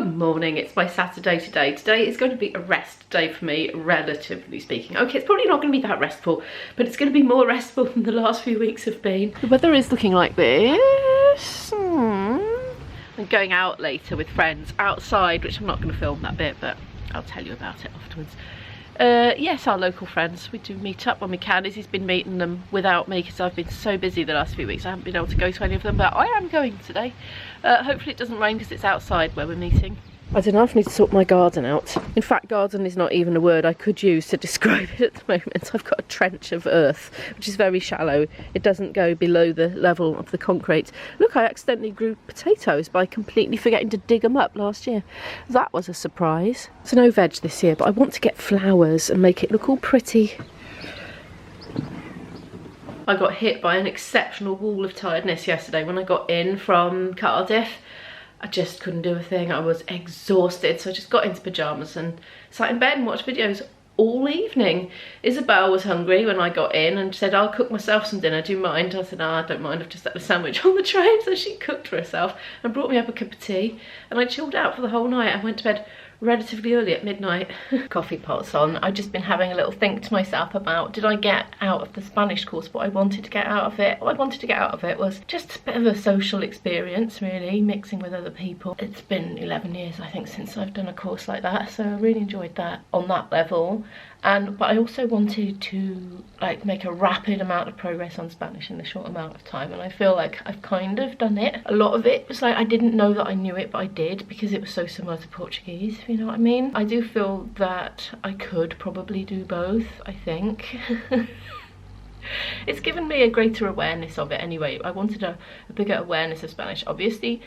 Good morning, it's my Saturday today. Today is going to be a rest day for me, relatively speaking. Okay, it's probably not going to be that restful, but it's going to be more restful than the last few weeks have been. The weather is looking like this. I'm going out later with friends outside, which I'm not going to film that bit, but I'll tell you about it afterwards. Yes, our local friends, we do meet up when we can. Izzy's been meeting them without me because I've been so busy the last few weeks I haven't been able to go to any of them, but I am going today. Hopefully it doesn't rain because it's outside where we're meeting. I don't know if I need to sort my garden out. In fact, garden is not even a word I could use to describe it at the moment. I've got a trench of earth, which is very shallow. It doesn't go below the level of the concrete. Look, I accidentally grew potatoes by completely forgetting to dig them up last year. That was a surprise. So no veg this year, but I want to get flowers and make it look all pretty. I got hit by an exceptional wall of tiredness yesterday when I got in from Cardiff. I just couldn't do a thing. I was exhausted, so I just got into pyjamas and sat in bed and watched videos all evening. Isabel was hungry when I got in and said, I'll cook myself some dinner, do you mind? I said, I don't mind, I've just had a sandwich on the train. So she cooked for herself and brought me up a cup of tea, and I chilled out for the whole night. I went to bed relatively early at midnight. Coffee pot's on. I've just been having a little think to myself about, did I get out of the Spanish course what I wanted to get out of it? What I wanted to get out of it was just a bit of a social experience, really, mixing with other people. It's been 11 years, I think, since I've done a course like that, so I really enjoyed that on that level. But I also wanted to make a rapid amount of progress on Spanish in a short amount of time, and I feel like I've kind of done it. A lot of it was I didn't know that I knew it, but I did, because it was so similar to Portuguese, if you know what I mean. I do feel that I could probably do both, I think. It's given me a greater awareness of it anyway. I wanted a bigger awareness of Spanish. Obviously,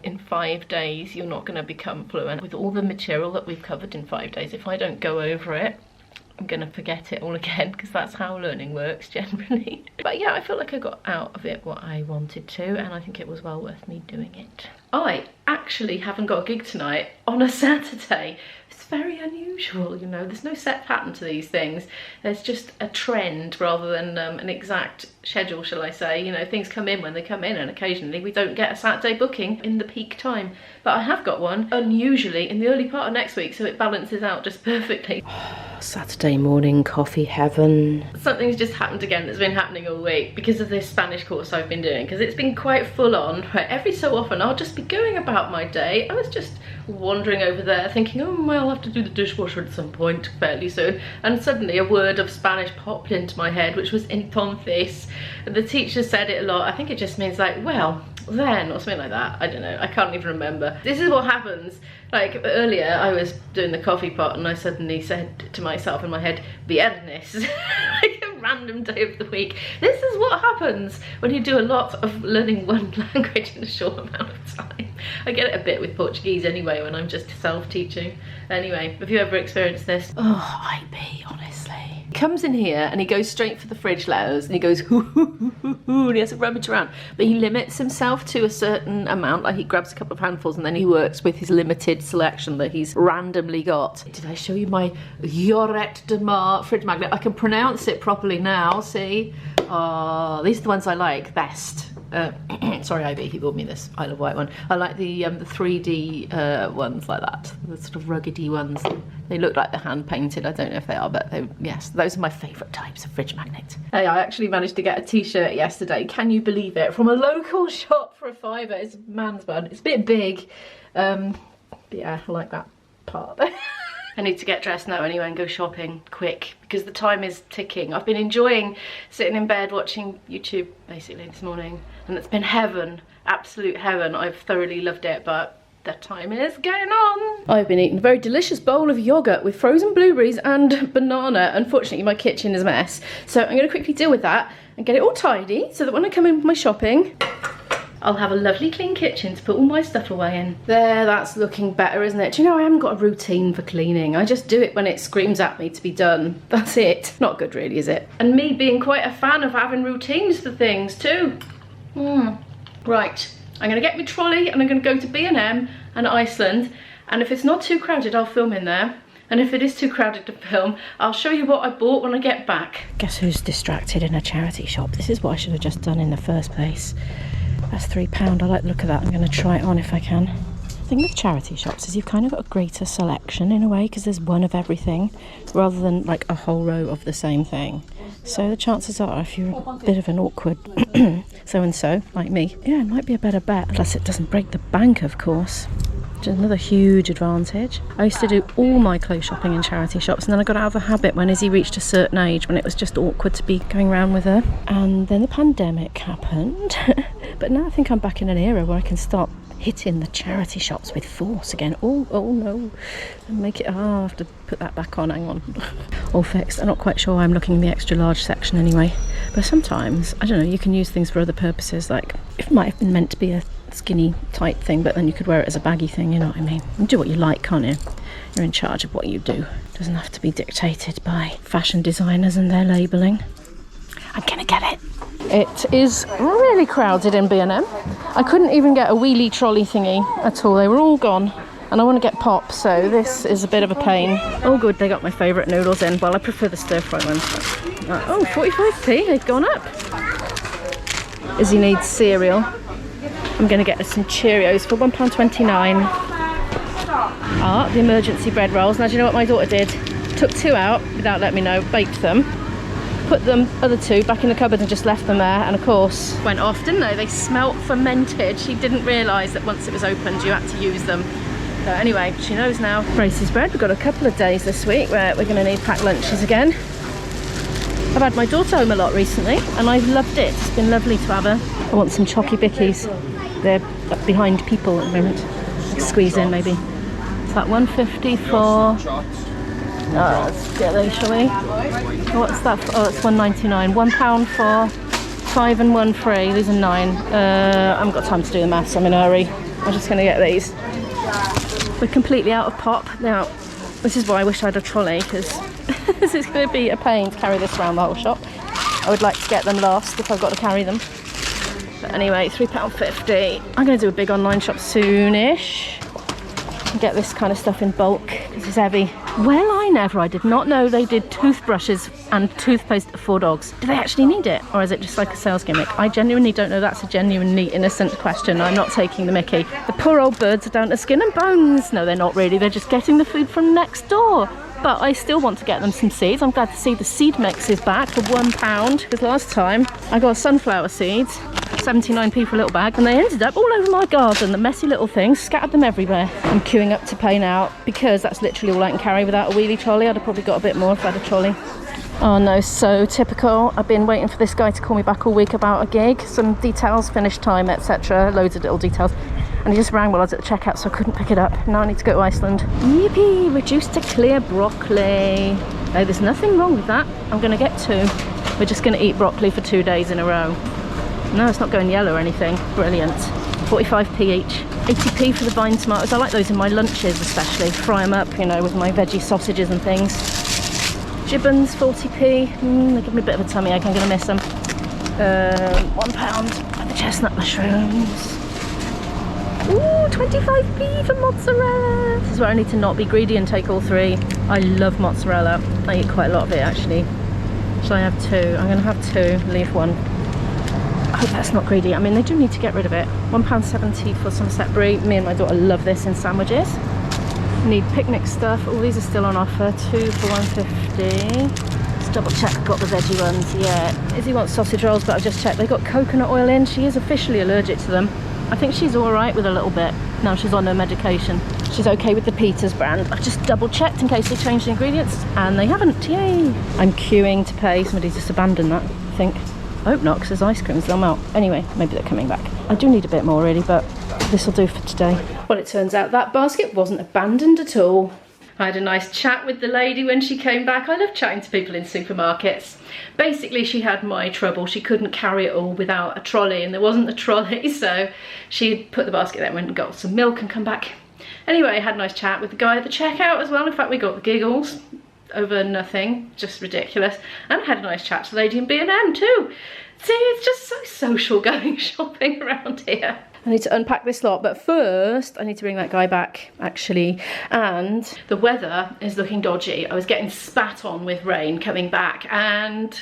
in 5 days you're not going to become fluent with all the material that we've covered in 5 days. If I don't go over it, I'm gonna forget it all again, because that's how learning works generally. But yeah, I feel like I got out of it what I wanted to, and I think it was well worth me doing it. I actually haven't got a gig tonight on a Saturday. It's very unusual, you know. There's no set pattern to these things. There's just a trend rather than an exact schedule, shall I say. You know, things come in when they come in, and occasionally we don't get a Saturday booking in the peak time. But I have got one, unusually, in the early part of next week, so it balances out just perfectly. Saturday morning coffee heaven. Something's just happened again that's been happening all week because of this Spanish course I've been doing, because it's been quite full on. Right? Every so often I'll just be going about my day. I was just wandering over there thinking, oh, well, I'll have to do the dishwasher at some point fairly soon, and suddenly a word of Spanish popped into my head, which was entonces, and the teacher said it a lot. I think it just means well then, or something like that. I don't know, I can't even remember. This is what happens. Earlier I was doing the coffee pot and I suddenly said to myself in my head, viernes, like a random day of the week. This is what happens when you do a lot of learning one language in a short amount of time. I get it a bit with Portuguese anyway when I'm just self-teaching. Anyway, have you ever experienced this? Oh, IB, honestly. He comes in here and he goes straight for the fridge letters and he goes hoo hoo hoo hoo hoo, and he has to rummage around, but he limits himself to a certain amount. Like, he grabs a couple of handfuls and then he works with his limited selection that he's randomly got. Did I show you my Lloret de Mar fridge magnet? I can pronounce it properly now, see? Oh, these are the ones I like best. Sorry, IB, he bought me this Isle of Wight one. I like the 3D ones like that, the sort of ruggedy ones. They look like they're hand painted. I don't know if they are, but yes, those are my favourite types of fridge magnets. Hey, I actually managed to get a t-shirt yesterday, can you believe it, from a local shop for £5. It's a man's one. It's a bit big, but yeah, I like that part. I need to get dressed now anyway and go shopping quick because the time is ticking. I've been enjoying sitting in bed watching YouTube basically this morning, and it's been heaven, absolute heaven. I've thoroughly loved it, but the time is getting on. I've been eating a very delicious bowl of yogurt with frozen blueberries and banana. Unfortunately, my kitchen is a mess, so I'm going to quickly deal with that and get it all tidy so that when I come in with my shopping, I'll have a lovely clean kitchen to put all my stuff away in. There, that's looking better, isn't it? Do you know, I haven't got a routine for cleaning. I just do it when it screams at me to be done. That's it. Not good really, is it? And me being quite a fan of having routines for things too. Right, I'm gonna get my trolley and I'm gonna go to B&M and Iceland, and if it's not too crowded, I'll film in there. And if it is too crowded to film, I'll show you what I bought when I get back. Guess who's distracted in a charity shop? This is what I should have just done in the first place. That's £3. I like the look of that. I'm going to try it on if I can. thing with charity shops is you've kind of got a greater selection in a way, because there's one of everything rather than like a whole row of the same thing. So the chances are, if you're a bit of an awkward so-and-so like me, yeah, it might be a better bet. Plus it doesn't break the bank, of course, which is another huge advantage. I used to do all my clothes shopping in charity shops, and then I got out of the habit when Izzy reached a certain age when it was just awkward to be going around with her. And then the pandemic happened. But now I think I'm back in an era where I can start hitting the charity shops with force again. Oh no, and make it, I'll have to put that back on, hang on. All fixed. I'm not quite sure why I'm looking in the extra large section anyway, but sometimes, I don't know, you can use things for other purposes, like it might have been meant to be a skinny tight thing, but then you could wear it as a baggy thing, you know what I mean? You do what you like, can't you? You're in charge of what you do. It doesn't have to be dictated by fashion designers and their labelling. I'm gonna get it. It is really crowded in B&M. I couldn't even get a wheelie trolley thingy at all. They were all gone. And I want to get pop, so this is a bit of a pain. Oh good, they got my favourite noodles in. Well, I prefer the stir-fry ones. Oh, 45p, they've gone up. Izzy needs cereal. I'm going to get her some Cheerios for £1.29. Ah, the emergency bread rolls. Now, do you know what my daughter did? Took 2 out without letting me know, baked them, put them other 2 back in the cupboard and just left them there, and of course went off, didn't they? They smelt fermented. She didn't realise that once it was opened you had to use them. So anyway, she knows now. Braces bread, we've got a couple of days this week where we're going to need packed lunches again. I've had my daughter home a lot recently and I've loved it. It's been lovely to have her. I want some chocky bickies. They're up behind people at the moment. Squeeze in maybe. It's that 150 for... let's get those, shall we? What's that for? Oh, it's 1.99. £1 for 5 and 1 free. These are 9. I haven't got time to do the maths, I'm in a hurry. I'm just going to get these. We're completely out of pop. Now, this is why I wish I had a trolley, because this is going to be a pain to carry this around the whole shop. I would like to get them last if I've got to carry them. But anyway, £3.50. I'm going to do a big online shop soonish. Get this kind of stuff in bulk because it's heavy. Well, I did not know they did toothbrushes and toothpaste for dogs. Do they actually need it, or is it just like a sales gimmick? I genuinely don't know. That's a genuinely innocent question. I'm not taking the mickey. The poor old birds are down to skin and bones. No, they're not really. They're just getting the food from next door. But I still want to get them some seeds. I'm glad to see the seed mix is back for £1, because last time I got sunflower seeds, 79p for a little bag, and they ended up all over my garden. The messy little things, scattered them everywhere. I'm queuing up to pay now because that's literally all I can carry without a wheelie trolley. I'd have probably got a bit more if I had a trolley. Oh no, so typical. I've been waiting for this guy to call me back all week about a gig, some details, finish time, etc. Loads of little details. And he just rang while I was at the checkout, so I couldn't pick it up. Now I need to go to Iceland. Yippee! Reduced to clear broccoli. No, there's nothing wrong with that. I'm going to get 2. We're just going to eat broccoli for 2 days in a row. No, it's not going yellow or anything. Brilliant. 45p each. 80p for the vine tomatoes. I like those in my lunches especially. Fry them up, you know, with my veggie sausages and things. Gibbons, 40p. They give me a bit of a tummy ache. I'm going to miss them. £1 and the chestnut mushrooms. Ooh, 25p for mozzarella. This is where I need to not be greedy and take all 3. I love mozzarella. I eat quite a lot of it actually. Shall I have 2? I'm going to have 2, leave 1. I hope that's not greedy. I mean, they do need to get rid of it. £1.70 for Somerset Brie. Me and my daughter love this in sandwiches. Need picnic stuff. All these are still on offer. 2 for £1.50. Let's double check I've got the veggie ones. Yeah. Izzy wants sausage rolls, but I've just checked. They've got coconut oil in. She is officially allergic to them. I think she's all right with a little bit. Now she's on her medication. She's okay with the Peters brand. I've just double checked in case they changed the ingredients, and they haven't. Yay! I'm queuing to pay. Somebody's just abandoned that, I think. I hope not, because there's ice creams, they'll melt. Anyway, maybe they're coming back. I do need a bit more really, but this will do for today. Well, it turns out that basket wasn't abandoned at all. I had a nice chat with the lady when she came back. I love chatting to people in supermarkets. Basically, she had my trouble. She couldn't carry it all without a trolley, and there wasn't a trolley, so she put the basket there, went and got some milk and come back. Anyway, I had a nice chat with the guy at the checkout as well. In fact, we got the giggles over nothing, just ridiculous. And I had a nice chat to the lady in B&M too. See, it's just so social going shopping around here. I need to unpack this lot, but first I need to bring that guy back actually. And the weather is looking dodgy. I was getting spat on with rain coming back, and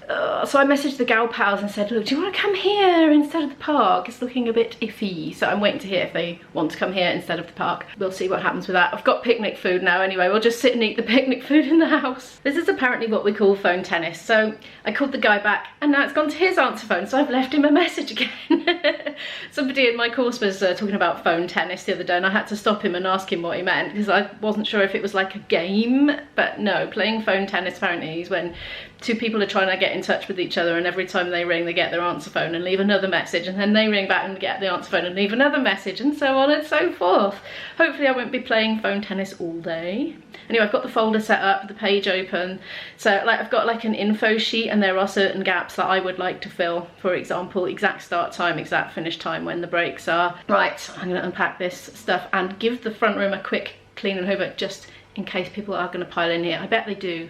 So I messaged the gal pals and said, look, do you want to come here instead of the park? It's looking a bit iffy. So I'm waiting to hear if they want to come here instead of the park. We'll see what happens with that. I've got picnic food now anyway. We'll just sit and eat the picnic food in the house. This is apparently what we call phone tennis. So I called the guy back and now it's gone to his answer phone. So I've left him a message again. Somebody in my course was talking about phone tennis the other day and I had to stop him and ask him what he meant because I wasn't sure if it was like a game. But no, playing phone tennis apparently is when two people are trying to get in touch with each other and every time they ring they get their answer phone and leave another message and then they ring back and get the answer phone and leave another message and so on and so forth. Hopefully I won't be playing phone tennis all day. Anyway, I've got the folder set up, the page open. So like I've got like an info sheet and there are certain gaps that I would like to fill. For example, exact start time, exact finish time, when the breaks are. Right, I'm going to unpack this stuff and give the front room a quick clean and hoover just in case people are going to pile in here. I bet they do.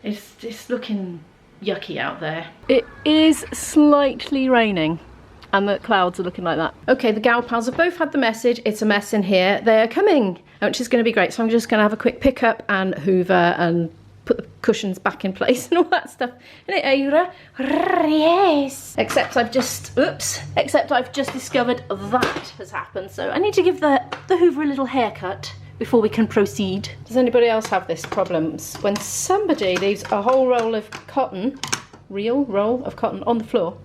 It's looking yucky out there. It is slightly raining and the clouds are looking like that. Okay, the gal pals have both had the message. It's a mess in here. They're coming, which is going to be great. So I'm just going to have a quick pick up and hoover and put the cushions back in place and all that stuff. Isn't it, Aura? Yes. Except I've just discovered that has happened. So I need to give the hoover a little haircut before we can proceed. Does anybody else have this problem? When somebody leaves a whole roll of cotton, real roll of cotton on the floor,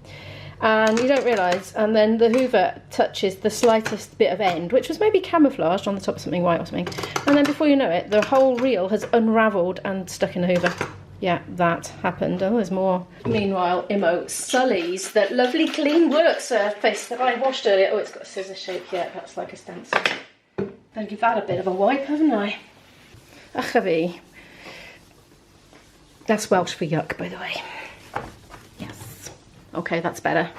and you don't realise, and then the hoover touches the slightest bit of end, which was maybe camouflaged on the top of something white or something, and then before you know it, the whole reel has unravelled and stuck in the hoover. Yeah, that happened. Oh, there's more. Meanwhile, Imo sullies that lovely clean work surface that I washed earlier. Oh, it's got a scissor shape here. That's like a stencil. I'll give that a bit of a wipe, haven't I? Achavi. That's Welsh for yuck, by the way. Yes. Okay, that's better.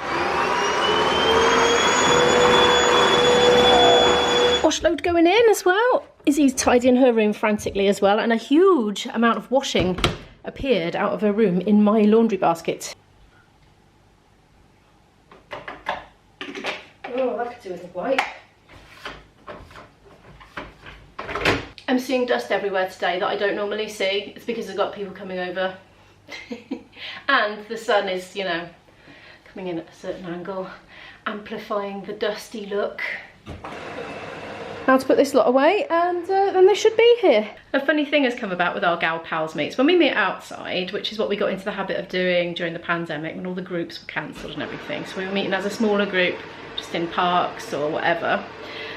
Wash load going in as well. Izzy's tidying her room frantically as well, and a huge amount of washing appeared out of her room in my laundry basket. Oh, that could do with a wipe. I'm seeing dust everywhere today that I don't normally see. It's because I've got people coming over. And the sun is, you know, coming in at a certain angle, amplifying the dusty look. Now to put this lot away and then they should be here. A funny thing has come about with our gal pals meets. When we meet outside, which is what we got into the habit of doing during the pandemic when all the groups were cancelled and everything. So we were meeting as a smaller group, just in parks or whatever.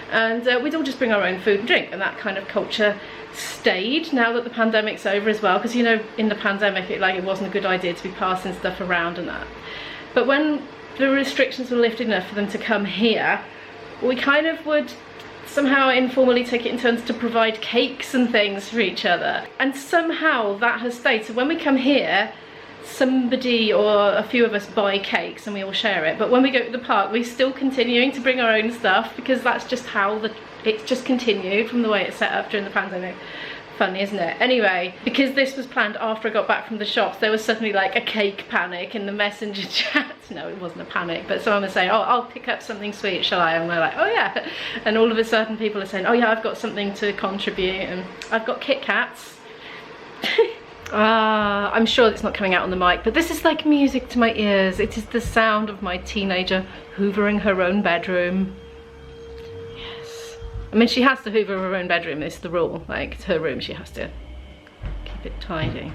And we'd all just bring our own food and drink, and that kind of culture stayed now that the pandemic's over as well, because you know in the pandemic it wasn't a good idea to be passing stuff around and that. But when the restrictions were lifted enough for them to come here, we kind of would somehow informally take it in turns to provide cakes and things for each other, and somehow that has stayed. So when we come here, somebody or a few of us buy cakes and we all share it, but when we go to the park we're still continuing to bring our own stuff because that's just how it's just continued from the way it's set up during the pandemic. Funny, isn't it? Anyway, because this was planned after I got back from the shops, there was suddenly like a cake panic in the messenger chat. No, it wasn't a panic, but someone was saying, oh, I'll pick up something sweet, shall I? And we're like, oh yeah. And all of a sudden people are saying, oh yeah, I've got something to contribute, and I've got Kit Kats. I'm sure it's not coming out on the mic, but this is like music to my ears. It is the sound of my teenager hoovering her own bedroom. Yes. I mean, she has to hoover her own bedroom, it's the rule. Like, it's her room, she has to keep it tidy.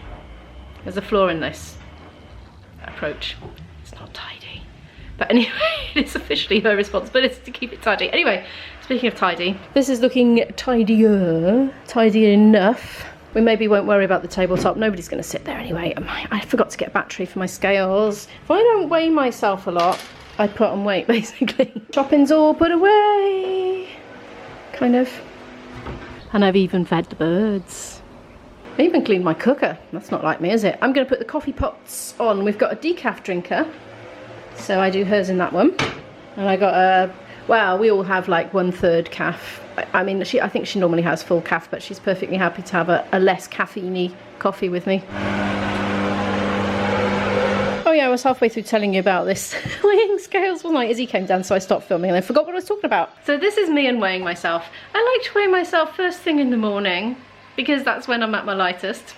There's a flaw in this approach. It's not tidy. But anyway, it is officially her responsibility to keep it tidy. Anyway, speaking of tidy, this is looking tidier enough. We maybe won't worry about the tabletop. Nobody's going to sit there anyway. I forgot to get a battery for my scales. If I don't weigh myself a lot, I put on weight, basically. Shopping's all put away. Kind of. And I've even fed the birds. I even cleaned my cooker. That's not like me, is it? I'm going to put the coffee pots on. We've got a decaf drinker, so I do hers in that one. And I got a... Well, we all have like 1/3 caf. I mean, I think she normally has full caf, but she's perfectly happy to have a less caffeine-y coffee with me. Oh yeah, I was halfway through telling you about this weighing scales, wasn't I? Izzy came down, so I stopped filming and I forgot what I was talking about. So this is me and weighing myself. I like to weigh myself first thing in the morning because that's when I'm at my lightest.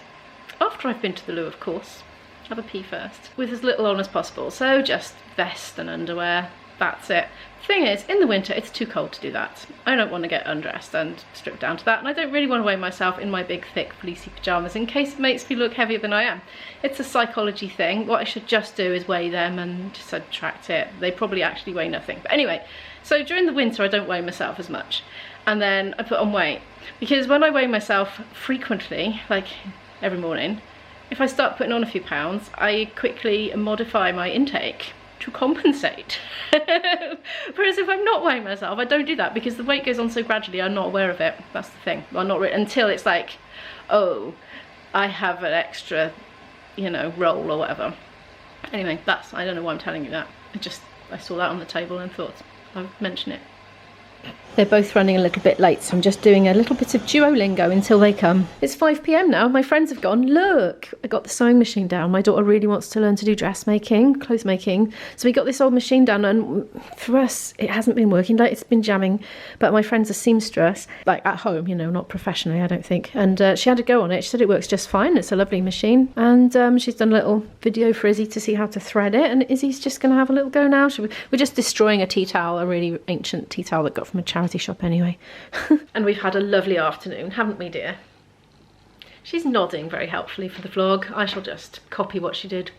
After I've been to the loo, of course. have a pee first, with as little on as possible. So just vest and underwear, that's it. The thing is, in the winter, it's too cold to do that. I don't want to get undressed and stripped down to that, and I don't really want to weigh myself in my big, thick, fleecy pyjamas in case it makes me look heavier than I am. It's a psychology thing. What I should just do is weigh them and just subtract it. They probably actually weigh nothing. But anyway, so during the winter, I don't weigh myself as much. And then I put on weight. Because when I weigh myself frequently, like every morning, if I start putting on a few pounds, I quickly modify my intake to compensate. Whereas if I'm not weighing myself, I don't do that because the weight goes on so gradually, I'm not aware of it. That's the thing. Well, not until it's like, oh, I have an extra, you know, roll or whatever. Anyway, I don't know why I'm telling you that. I saw that on the table and thought I'd mention it. They're both running a little bit late, so I'm just doing a little bit of Duolingo until they come. It's 5 p.m. now. My friends have gone. Look, I got the sewing machine down. My daughter really wants to learn to do dressmaking, clothes making. So we got this old machine down, and for us, it hasn't been working. Like, it's been jamming. But my friend's a seamstress, like at home, you know, not professionally, I don't think. And she had a go on it. She said it works just fine. It's a lovely machine. And she's done a little video for Izzy to see how to thread it. And Izzy's just going to have a little go now. We're just destroying a tea towel, a really ancient tea towel that got from a charity shop anyway. And we've had a lovely afternoon, haven't we, dear? She's nodding very helpfully for the vlog. I shall just copy what she did.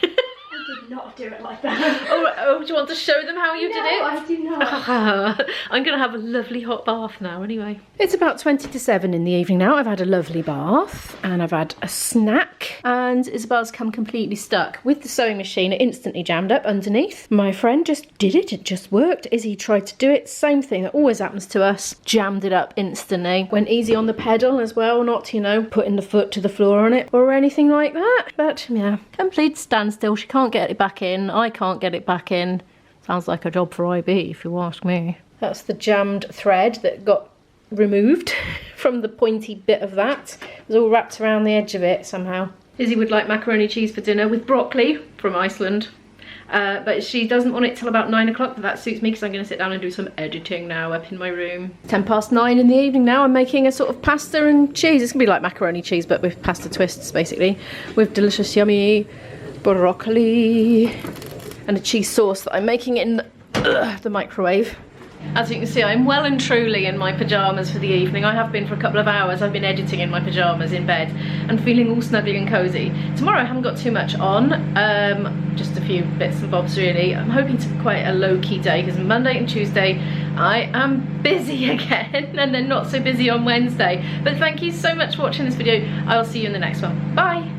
I did not do it like that. Oh, do you want to show them how you did it? I do not. I'm gonna have a lovely hot bath now anyway. It's about 20 to 7 in the evening now. I've had a lovely bath and I've had a snack, and Isabel's come completely stuck with the sewing machine. It instantly jammed up underneath. My friend just did it. It just worked. Izzy tried to do it. Same thing that always happens to us. Jammed it up instantly. Went easy on the pedal as well, not, you know, putting the foot to the floor on it or anything like that. But yeah, complete standstill. She can't get it back in. I can't get it back in. Sounds like a job for IB, if you ask me. That's the jammed thread that got removed from the pointy bit of that. It was all wrapped around the edge of it somehow. Izzy would like macaroni cheese for dinner with broccoli from Iceland. But she doesn't want it till about 9 o'clock, but that suits me because I'm going to sit down and do some editing now up in my room. 9:10 in the evening now. I'm making a sort of pasta and cheese. It's going to be like macaroni cheese, but with pasta twists, basically. With delicious, yummy broccoli and a cheese sauce that I'm making in the microwave. As you can see, I'm well and truly in my pyjamas for the evening. I have been for a couple of hours. I've been editing in my pyjamas in bed and feeling all snuggly and cosy. Tomorrow I haven't got too much on, just a few bits and bobs really. I'm hoping to be quite a low-key day because Monday and Tuesday I am busy again and then not so busy on Wednesday. But thank you so much for watching this video. I will see you in the next one. Bye!